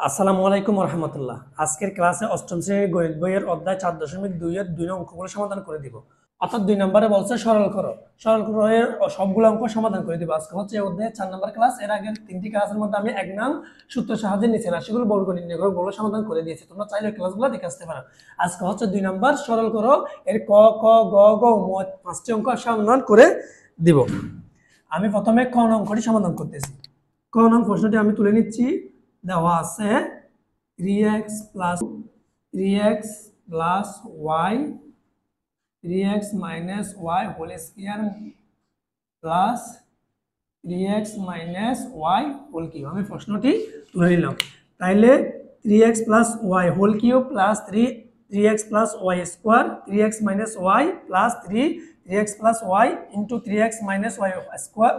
আসসালামু আলাইকুম রহমতুল্লাহ। আজকের ক্লাসে অষ্টম শ্রেণীর গণিত বইয়ের অধ্যায় 4.2 এর 2 নং অঙ্কগুলো সমাধান করে দিব। অর্থাৎ 2 নম্বরে বলছে সরল করো। সরল করো এর সবগুলো অঙ্ক সমাধান করে দিব। আজকে হচ্ছে এই অধ্যায়ের 4 নম্বর ক্লাস। এর আগের 3টি ক্লাসের মধ্যে আমি 1 নং সূত্রের সাহায্যে নিচে রাশিগুলো বর্গ নির্ণয় করে ওগুলো সমাধান করে দিয়েছি। তোমরা চাইলে ক্লাসগুলো দেখে আসতে পারো। আজকে হচ্ছে 2 নম্বর সরল করো এর ক ক গ গ মোট 5টি অঙ্ক সমাধান করে দিব। আমি প্রথমে ক নং অঙ্কটি সমাধান করতেছি। ক নং প্রশ্নটি আমি তুলে নিচ্ছি। দেওয়া আছে 3x plus y 3x minus y whole square plus 3x minus y whole cube। আমি প্রশ্নটি তুলে নিলাম। তাইলে 3x plus y whole cube plus 3x plus y square 3x minus y plus 3x plus y into 3x minus y square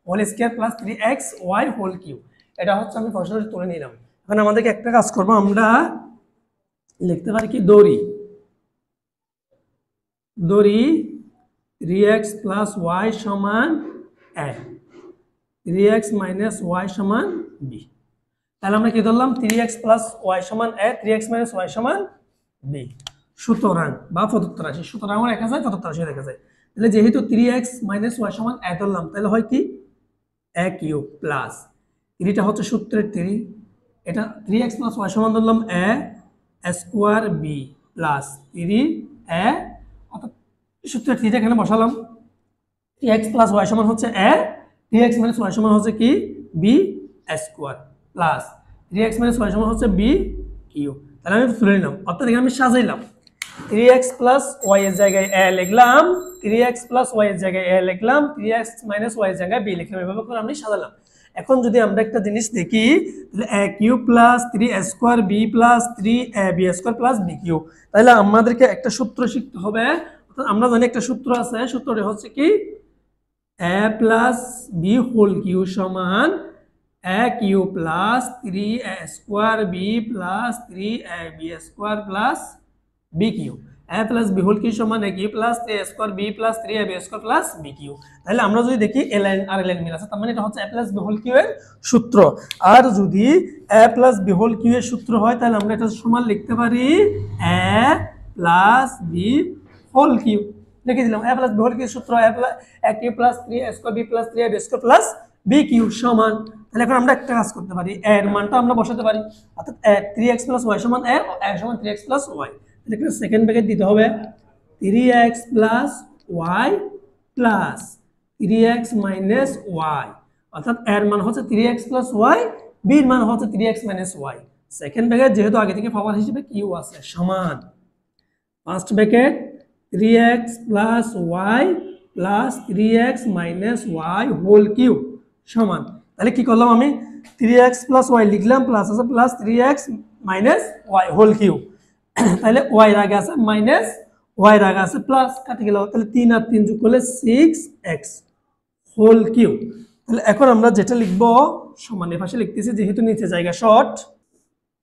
whole square plus 3x y whole cube। এটা হচ্ছে আমি প্রশ্নটি তুলে নিলাম। এখন আমাদেরকে একটা কাজ করব, আমরা লিখতে পারি কি দড়ি 3x plus y সমান a 3x minus y সমান b। তাহলে আমরা কি ধরলাম 3x plus y সমান a 3x minus y সমান b। সুতরাং বা প্রদত্ত রাশি, সুতরাং আমার দেখা যায় প্রদত্ত রাশি দেখা যায়। তাহলে যেহেতু 3x minus y সমান a ধরলাম, তাহলে হয় কি a কিউব প্লাস 3টা হচ্ছে সূত্রের 3, এটা 3x plus y সমান ধরলাম a square b plus 3a, অর্থাৎ সূত্রের 3টা এখানে বসালাম। 3x plus y সমান হচ্ছে a 3x minus y সমান হচ্ছে কি b square plus 3x minus y সমান হচ্ছে b কিউব। তাহলে আমি তুলে নিলাম, অর্থাৎ এখানে আমি সাজাইলাম 3x plus y এর জায়গায় a লিখলাম, 3x plus y এর জায়গায় a লিখলাম, 3x minus y এর জায়গায় b লিখলাম। এভাবে করে আমি সাজালাম। এখন যদি আমরা একটা জিনিস দেখি, তাহলে a cube plus 3a square b plus 3ab square plus b cube. তাহলে আমাদেরকে একটা সূত্র শিখতে হবে। অর্থাৎ আমরা জানি একটা সূত্র আছে, সূত্রটি হচ্ছে কি a plus b whole cube সমান a cube plus 3a square b plus 3ab square plus b cube. a plus b whole cube সমান a cube plus 3a square b plus 3ab square plus b cube. তাহলে আমরা যদি দেখি a line আর a line মিল আছে, তার মানে এটা হচ্ছে a প্লাস b হোল কিউবের সূত্র। আর যদি a প্লাস b হোল কিউবের সূত্র হয়, তাহলে আমরা এটা সমান লিখতে পারি a plus b whole cube. লিখে দিলাম a plus b whole cube সূত্র a cube plus 3a square b plus 3ab square plus b cube সমান। তাহলে এখন আমরা একটা কাজ করতে পারি, a এর মানটা আমরা বসাতে পারি। অর্থাৎ 3x plus y সমান a সমান 3x plus y। তাহলে এখানে সেকেন্ড ব্র্যাকেট দিতে হবে 3x plus y plus 3x minus y, অর্থাৎ এর মান হচ্ছে 3x plus y, b এর মান হচ্ছে 3x minus y। Second bracket যেহেতু আগে থেকে পাওয়ার হিসেবে কিউ আছে সমান first bracket 3x plus y plus 3x minus y whole cube সমান। তাহলে কি করলাম আমি 3x plus y লিখলাম, প্লাস আছে plus 3x minus y whole cube. তাহলে y এর আগে আছে মাইনাস, y এর আগে আছে প্লাস, কাটে গেল। তাহলে 3 আর 3 যোগ করলে 6x হোল কিউব। তাহলে এখন আমরা যেটা লিখবো সমান এর পাশে লিখতেছি, যেহেতু নিচে জায়গা শর্ট।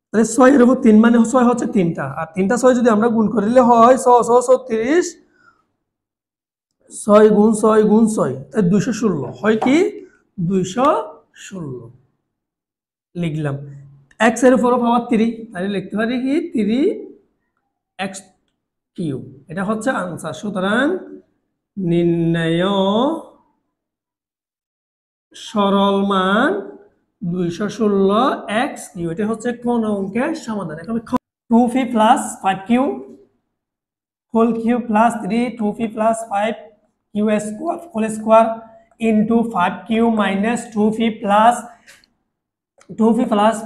তাহলে 6 এর উপর 3 মানে 6 হচ্ছে 3টা, আর 3টা 6 যদি আমরা গুণ করলে হয় 6 6 36, 6 গুণ 6 গুণ 6 তাই 216 হয় কি 216 লিখলাম। x এর উপর পাওয়ার 3, তাহলে লিখতে পারি কি 3x কিউব। এটা হচ্ছে আনসার। সুতরাং নির্ণয় সরল মান 216x কিউব। এটা হচ্ছে কোন অঙ্কের সমাধান। এখন 2p plus 5q whole cube plus 3 2p plus 5q square whole square into 5q minus 2p plus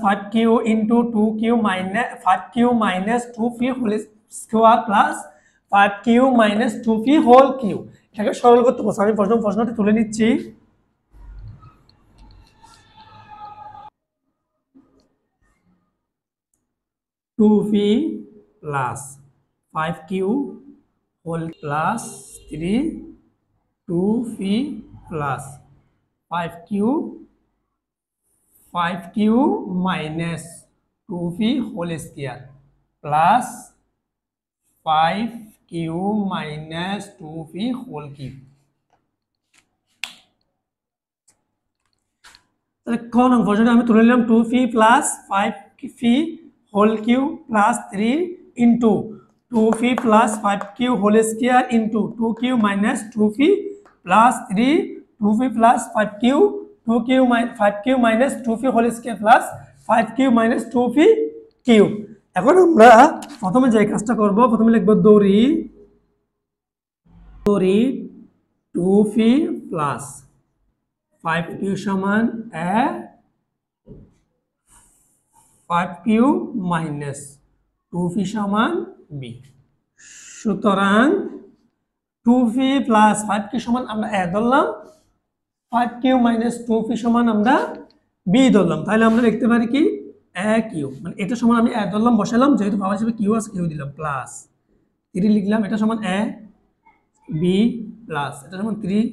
5q into 2q minus 5q minus 2p whole square plus 5q minus 2p whole cube। এটাকে সরল করতে বলছে। আমি প্রশ্নটি তুলে নিচ্ছি। Two P plus 5q whole plus 3 2p plus 5q minus 2p whole square plus 5q minus 2p whole cube। তাহলে কোন অঙ্কটা আমি তুলে নিলাম 2p plus 5q p whole q plus 3 into 2 p plus 5 q whole square into 2 q minus 2 p plus 3 2 p plus 5 q 2 q 5 q minus 2 p whole square plus 5 q minus 2 p q. এখন আমরা প্রথমে যে কাজটা করব, প্রথমে লিখব দড়ি 2 p plus 5 Q সমান এ 5 কিউ মাইনাস 2 ফি সমান বি। সুতরাং 2 ফি প্লাস 5 কিউ সমান আমরা এ ধরলাম, 5 কিউ মাইনাস 2 ফি সমান আমরা বি ধরলাম। তাহলে আমরা লিখতে পারি কি এ কিউ, মানে এটা সমান আমি এ ধরলাম বসালাম, যেহেতু পাওয়ার হিসেবে কিউ আছে কিউ দিলাম প্লাস 3 লিখলাম, এটা সমান এ বি প্লাস এটা সমান 3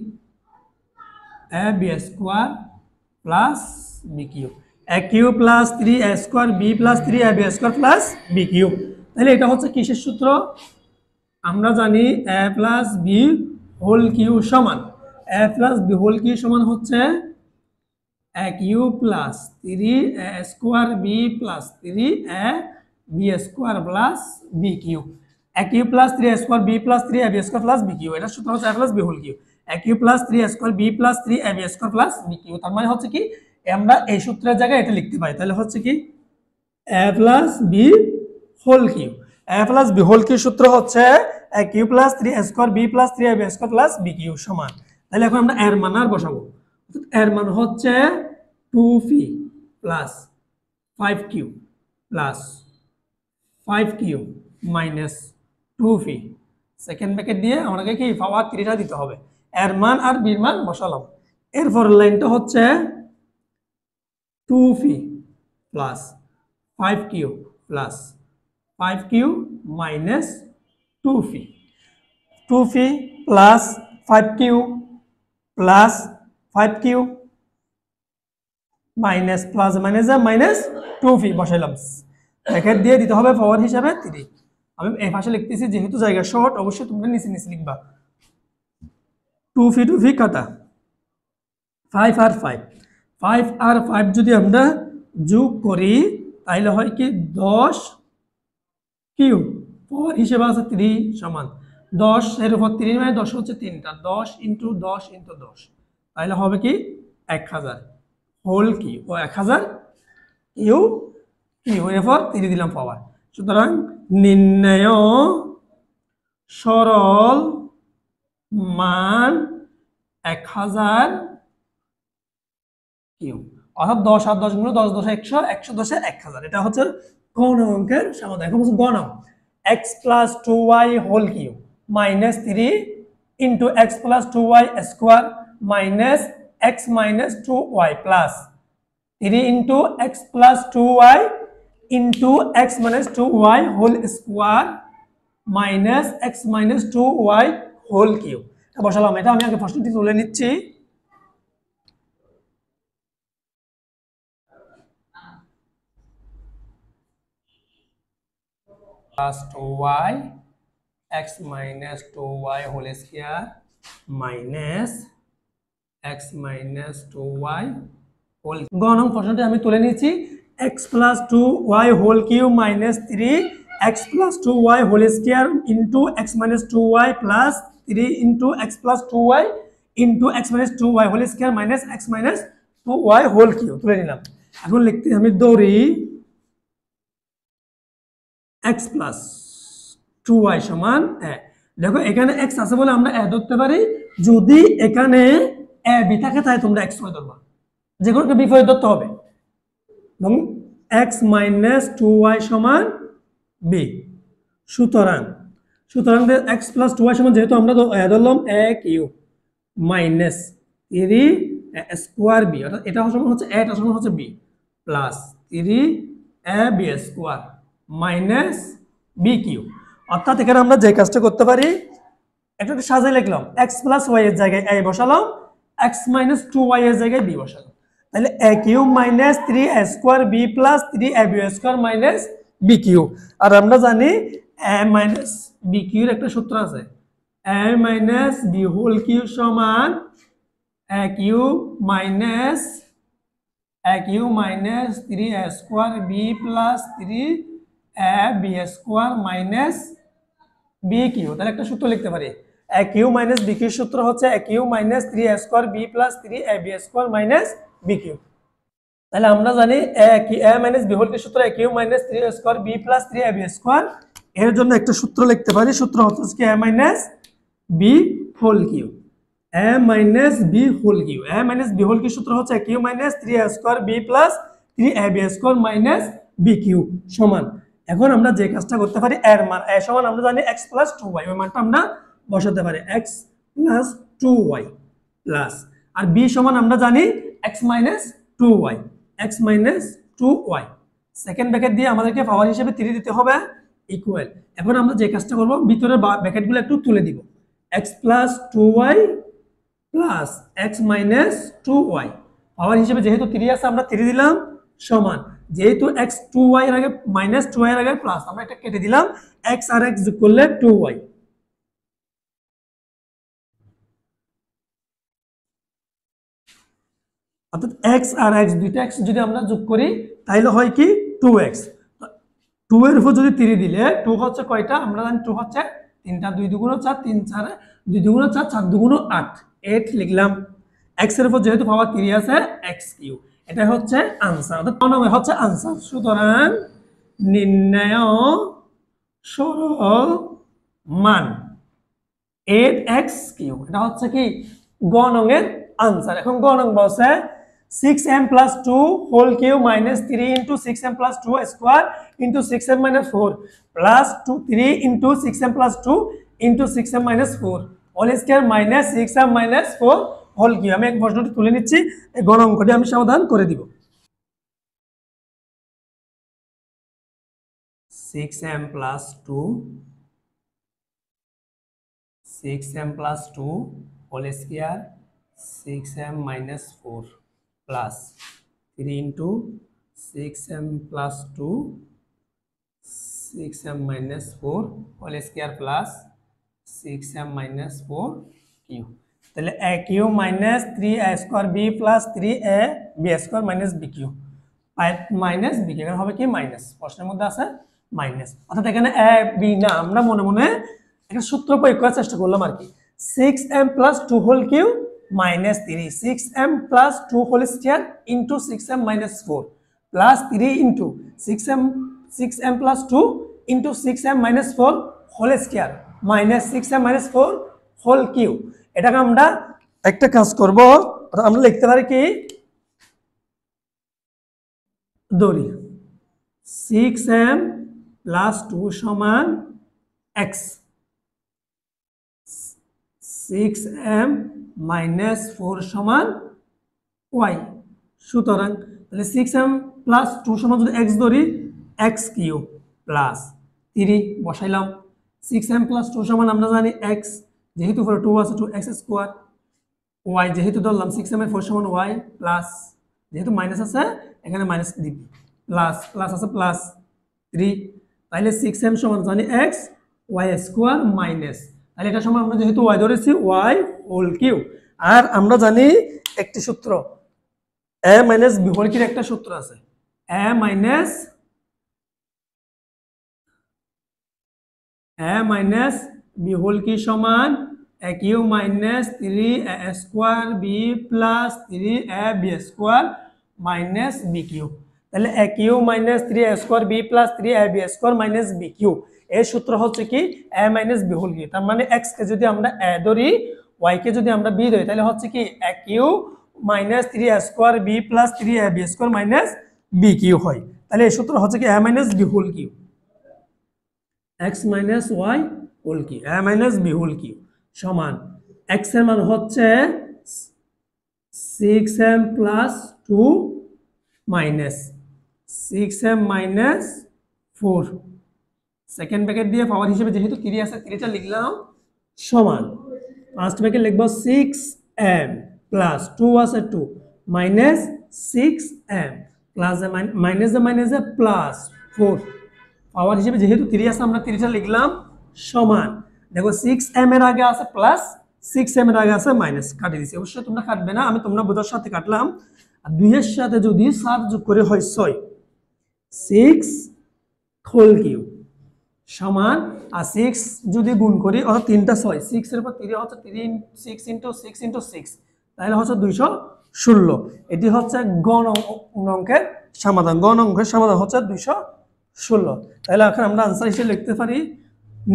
a b square plus b cube. A cube plus 3 a square B plus 3 a b square plus b cube. তাহলে এটা হচ্ছে কিসের সূত্র? আমরা জানি a plus b whole cube সমান, a plus b whole cube সমান হচ্ছে a cube plus 3 a square B plus 3 a b square plus b cube. A cube plus 3 a square B plus 3 a b square plus b cube, এটা সূত্র হচ্ছে a plus b whole cube. A cube plus 3 a square B plus 3 a b square plus b cube. তার মানে হচ্ছে কি আমরা এই সূত্রের জায়গায় এটা লিখতে পাই। তাহলে হচ্ছে কি a plus b whole cube, a plus b whole cube সূত্র হচ্ছে a cube plus 3 a square B plus 3 a b square plus b cube সমান। তাহলে এখন আমরা এর মান আর বসাবো, এর মান হচ্ছে 2 p plus 5 q plus 5 q minus 2 p, second bracket দিয়ে আমাকে কি পাওয়ার 3টা দিতে হবে। এর মান আর বির মান বসালাম। এরপর লাইনটা হচ্ছে 2 p plus 5 q plus 5 q minus 2 p, 2 p plus 5 q plus 5 q minus plus minus minus 2 p বসাইলাম, ব্র্যাকেট দিয়ে দিতে হবে পাওয়ার হিসাবে 3। আমি এই পাশে লিখতেছি যেহেতু জায়গা শর্ট, অবশ্যই তোমরা নিচে নিচে লিখবা। 2 ফি কাটা, 5 আর 5, 5 আর 5 যদি আমরা যোগ করি তাহলে হয় কি 10 কিউ, পাওয়ার হিসেবে আছে 3 সমান 10 এর উপর 3 মানে 10 হচ্ছে 3টা, 10 ইন্টু 10 ইন্টু 10, তাহলে হবে কি 1000 হোল কিউ ও 1000 কিউ কিউ এর উপর 3 দিলাম পাওয়ার। সুতরাং নির্ণয় সরল মান 1000 কিউ, অর্থাৎ 10 আর 10 গুণ 10 10 100, 100 10 1000। এটা হচ্ছে গ অঙ্কের সমাধান। এখন হচ্ছে গ নাম x plus 2y whole cube minus 3 into x plus 2y square minus x minus 2y plus 3 into x plus 2y into x minus 2y whole square minus x minus 2y whole cube. বসালাম, এটা আমি আগে প্রশ্নটি তুলে নিচ্ছি। Plus 2y x minus 2y whole square minus x minus 2y whole. গ নং প্রশ্নটি আমি তুলে নিয়েছি x plus 2y whole cube minus 3 x plus 2y whole square into x minus 2y plus 3 into x plus 2y into x minus 2y whole square minus x minus 2y whole cube তুলে নিলাম। এখন লিখতে আমি দৌড়ি x plus 2y সমান a। দেখো এখানে x আছে বলে আমরা a ধরতে পারি, যদি এখানে a b থাকে তাহলে তোমরা x ধরবা, যে কোনো একটা বিপরীত ধরতে হবে। এবং x মাইনাস 2y সমান b। সুতরাং x প্লাস 2y সমান, যেহেতু আমরা ধরলাম a cube minus 3 square b, অর্থাৎ এটা সমান হচ্ছে a, এটা সমান হচ্ছে b plus 3 a b square minus B cube. অর্থাৎ এখানে আমরা যে কাজটা করতে পারি, একটা সাজাই লিখলাম x প্লাস y এর জায়গায় a বসালাম, x মাইনাস 2y এর জায়গায় b বসালাম। তাহলে a cube minus 3a square b plus 3ab square minus B cube. আর আমরা জানি a মাইনাস বি কিউর একটা সূত্র আছে, a minus B whole cube সমান a cube minus a cube minus 3a square B plus 3a B square minus B cube. তাহলে একটা সূত্র লিখতে পারি, a cube minus B cube সূত্র হচ্ছে a cube minus 3a square B plus 3a B square minus B cube. তাহলে আমরা জানি a minus B whole cube সূত্র a cube minus 3a square B plus 3a B square. এর জন্য একটা সূত্র লিখতে পারি, সূত্র হচ্ছে কি a minus B whole cube, a minus B whole cube. a minus B whole cube সূত্র হচ্ছে a cube minus 3a square B plus 3a B square minus B cube সমান। এখন আমরা যে কাজটা করতে পারি, এর মান a সমান আমরা জানি x প্লাস 2y, ওই মানটা আমরা বসাতে পারি x প্লাস 2y প্লাস, আর b সমান আমরা জানি x minus 2y, x minus 2y। Second bracket দিয়ে আমাদেরকে পাওয়ার হিসেবে 3 দিতে হবে ইকুয়াল। এখন আমরা যে কাজটা করব, ভিতরের ব্র্যাকেটগুলো একটু তুলে দিব, x plus 2y plus x minus 2y, পাওয়ার হিসেবে যেহেতু 3 আছে আমরা 3 দিলাম সমান, যেহেতু x 2y এর আগে মাইনাস 2y এর আগে প্লাস, আমরা এটা কেটে দিলাম, x আর x যোগ করলে 2y। অর্থাৎ x আর x দুইটা x যদি আমরা যোগ করি তাহলে হয় কি 2x। 2 এর উপর যদি 3 দিলে 2 হচ্ছে কয়টা, আমরা জানি 2 হচ্ছে 3টা, 2 দুগুণ 4, 3 4 2 দুগুণ 4, 4 দুগুণ 8, 8 লিখলাম। x এর উপর যেহেতু পাওয়ার 3 আছে x কিউ, এটা হচ্ছে आंसर, অর্থাৎ প্রণামে হচ্ছে आंसर। সুতরাং নির্ণয় সরল মান 8x কিউ, এটা হচ্ছে কি গ নংয়ের आंसर। এখন গ নং বলছে 6m plus 2 whole cube minus 3 into 6m plus 2 square into 6m minus 4 plus 3 into 6m plus 2 into 6m minus 4 whole square minus 6m minus 4 whole cube। আমি এক প্রশ্নটি তুলে নিচ্ছি, এই গণ অঙ্কটি আমি সমাধান করে দিব। 6m plus 2 whole square 6m minus 4 plus 3 into 6m plus 2 6m minus 4 whole square plus 6m minus 4 cube। তাহলে a cube minus 3a square b plus 3a b square minus b cube, minus b cube, এখানে হবে কি minus, প্রশ্নের মধ্যে আছে minus, অর্থাৎ এখানে a b না, আমরা মনে মনে একটা সূত্র প্রয়োগ করার চেষ্টা করলাম আর কি। 6m plus 2 whole cube minus 3 6m plus 2 whole square into 6m minus 4 plus 3 into 6m plus 2 into 6m minus 4 whole square minus 6m minus 4 whole cube। এটাকে আমরা একটা কাজ করব, আমরা লিখতে পারি কি ধরি 6m plus 2 সমান x, 6m minus 4 সমান y। সুতরাং তাহলে 6m plus 2 সমান যদি x ধরি x কিউ প্লাস 3 বসাইলাম, 6m plus 2 সমান আমরা জানি x, যেহেতু 2 আছে 2x স্কয়ার, y যেহেতু ধরলাম 6m এর 4 সমান y প্লাস, যেহেতু মাইনাস আছে এখানে মাইনাস দিবি, প্লাস প্লাস আছে প্লাস 3, তাহলে 6m সমান জানি x y স্কয়ার মাইনাস, তাহলে এটা সমান আমরা যেহেতু y ধরেছি y হোল কিউ। আর আমরা জানি একটি সূত্র a মাইনাস b হোল কিউর একটা সূত্র আছে, a minus b whole cube সমান a cube minus 3a square b plus 3a b square minus b cube. তাহলে a cube minus 3a square b plus 3a b square minus b cube, এই সূত্র হচ্ছে কি a minus b whole cube. তার মানে x কে যদি আমরা a ধরি, y কে যদি আমরা b ধরি, তাহলে হচ্ছে কি a cube minus 3a square b plus 3a b square minus b cube হয়। তাহলে এই সূত্র হচ্ছে কি a minus b whole cube, x minus y whole cube, a minus b whole cube সমান x এর মান হচ্ছে 6m plus 2 minus 6m minus 4, second bracket দিয়ে পাওয়ার হিসেবে যেহেতু 3 আছে 3টা লিখলাম সমান, ফার্স্ট ব্র্যাকেট লিখব 6m প্লাস 2 আছে 2 minus 6m plus minus plus 4, পাওয়ার হিসেবে যেহেতু 3 আছে আমরা 3টা লিখলাম সমান। দেখো 6m এর আগে আছে প্লাস, 6m এর আগে আছে মাইনাস, কাটি দিছি, অবশ্যই তোমরা কাটবে না, আমি তোমরা বোঝার সাথে কাটলাম। আর 2 এর সাথে যদি 7 যোগ করে হয় 6, 6 হোল কিউব সমান, আর 6 যদি গুণ করি অর্থাৎ 3টা 6, 6 এর উপর 3 হচ্ছে 3 6 ইন্টু 6 ইন্টু 6, তাহলে হচ্ছে 216। এটি হচ্ছে অঙ্কের সমাধান। অঙ্কের সমাধান হচ্ছে 216। তাহলে এখন আমরা আনসার হিসেবে লিখতে পারি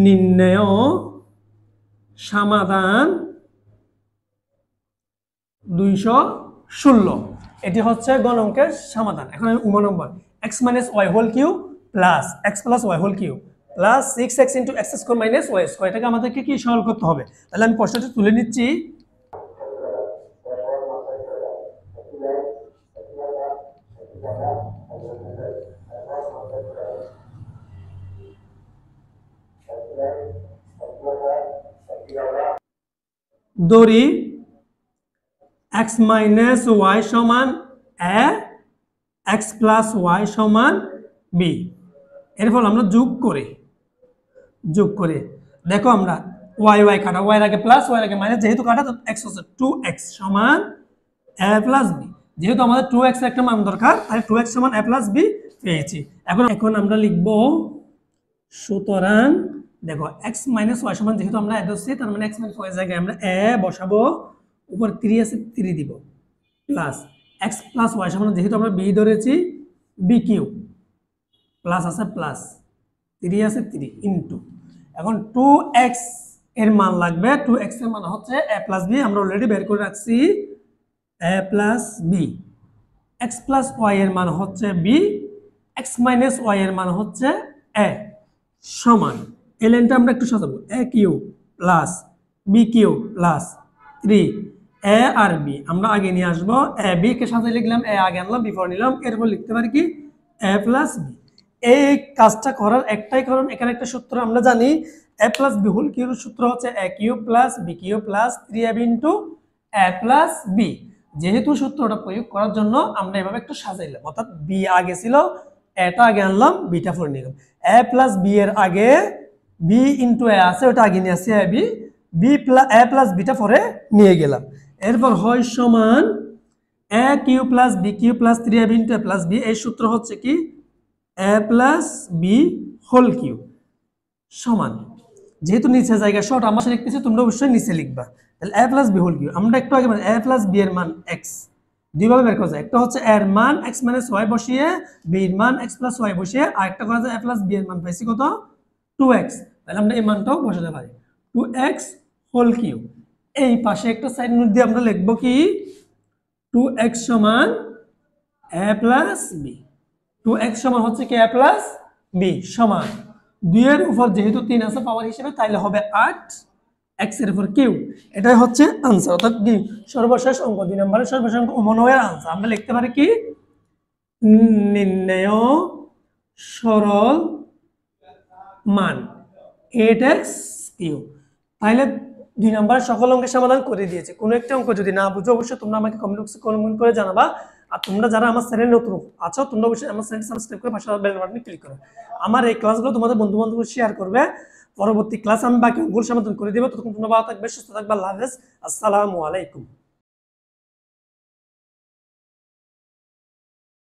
নির্ণয় সমাধান 216। এটি হচ্ছে অঙ্কের সমাধান। এখন আমি number x - y whole cube plus x plus y whole cube plus 6x into x square minus y square, এটাকে আমাদেরকে কি সরল করতে হবে। তাহলে আমি প্রশ্নটি তুলে নিচ্ছি। ধরি x মাইনাস y সমান a, x প্লাস y সমান b। এর ফলে আমরা যোগ করে দেখো আমরা y কাটা, y এর আগে প্লাস y এর আগে মাইনাস, যেহেতু কাটা তো x হচ্ছে 2x সমান a প্লাস b। যেহেতু আমাদের 2x এর একটা মান দরকার, তাই 2x সমান a প্লাস b পেয়েছি। এখন আমরা লিখব সুতরাং দেখো x মাইনাস y সমান, যেহেতু আমরা a ধরছি তার মানে x মাইনাস y এর জায়গায় আমরা a বসাবো, উপর 3 আছে 3 দিব, প্লাস x প্লাস y সমান, যেহেতু আমরা b ধরেছি b কিউব, প্লাস আছে প্লাস 3 আছে 3 ইনটু, এখন 2x এর মান লাগবে। 2x এর মান হচ্ছে a প্লাস b, আমরা অলরেডি বের করে রাখছি a plus b। x plus y এর মান হচ্ছে b, x মাইনাস y এর মান হচ্ছে a সমান, এই লাইনটা আমরা একটু সাজাবো, a cube plus b cube plus 3 a আর b আমরা আগে নিয়ে আসবো। a b কে সাথে লিখলাম, a আগে আনলাম, b পরে নিলাম, এরপর লিখতে পারি কি a প্লাস b। এই কাজটা করার একটাই কারণ, এখানে একটা সূত্র আমরা জানি, a প্লাস b হোল কিউবের সূত্র হচ্ছে a cube plus b cube plus 3ab into a plus b। যেহেতু সূত্রটা প্রয়োগ করার জন্য আমরা এভাবে একটু সাজাইলাম, অর্থাৎ b আগে ছিল, এটা আগে আনলাম, বিটা পরে নিলাম। a প্লাস b এর আগে b ইন্টু a আছে, ওটা আগে নিয়ে আসছি ab, a প্লাস বিটা পরে নিয়ে গেলাম। এরপর হয় সমান a cube plus b cube plus 3ab into a plus b। এই সূত্র হচ্ছে কি a plus b whole cube সমান, যেহেতু নিচে জায়গা শর্ট আমার সাথে লিখতেছি, তোমরা অবশ্যই নিচে লিখবা। তাহলে a plus b whole cube আমরা একটু আগে মানে a প্লাস b এর মান x দুইভাবে বের করা যায়। একটা হচ্ছে এর মান x মাইনাস y বসিয়ে b এর মান x প্লাস y বসিয়ে, আর একটা করা যায় a প্লাস b এর মান পাইছি কত 2x। তাহলে আমরা এই মানটাও বসাতে পারি 2x হোল কিউব। এই পাশে একটা সাইড নোট দিয়ে আমরা লিখব কি 2x সমান a প্লাস b। 2x সমান হচ্ছে কি a প্লাস b সমান 2 এর উপর যেহেতু 3 আছে পাওয়ার হিসেবে, তাইলে হবে 8 x এর উপর কিউব। এটাই হচ্ছে आंसर, অর্থাৎ সর্বশেষ অঙ্ক 2 নম্বরের সর্বশেষ অঙ্ক মনোয়ের आंसर। আমরা লিখতে পারি কি নির্ণয় সরল মান 8x কিউব। তাহলে 2 নম্বরের সকল অঙ্কের সমাধান করে দিয়েছে। কোনো একটা অঙ্ক যদি না বুঝো অবশ্যই তোমরা আমাকে কমেন্ট বক্সে কমেন্ট করে জানাবা। আর তোমরা যারা আমার চ্যানেলে নতুন আছো তোমরা অবশ্যই আমার চ্যানেল সাবস্ক্রাইব করে পাশে বেল বাটনে ক্লিক করো। আমার এই ক্লাসগুলো তোমাদের বন্ধু-বান্ধবদের শেয়ার করবে। পরবর্তী ক্লাস আমি বাকি অঙ্কগুলো সমাধান করে দেব। ততক্ষণ তোমরা ভালো থাকবে, সুস্থ থাকবে। আল্লাহ হাফেজ, আসসালামু আলাইকুম।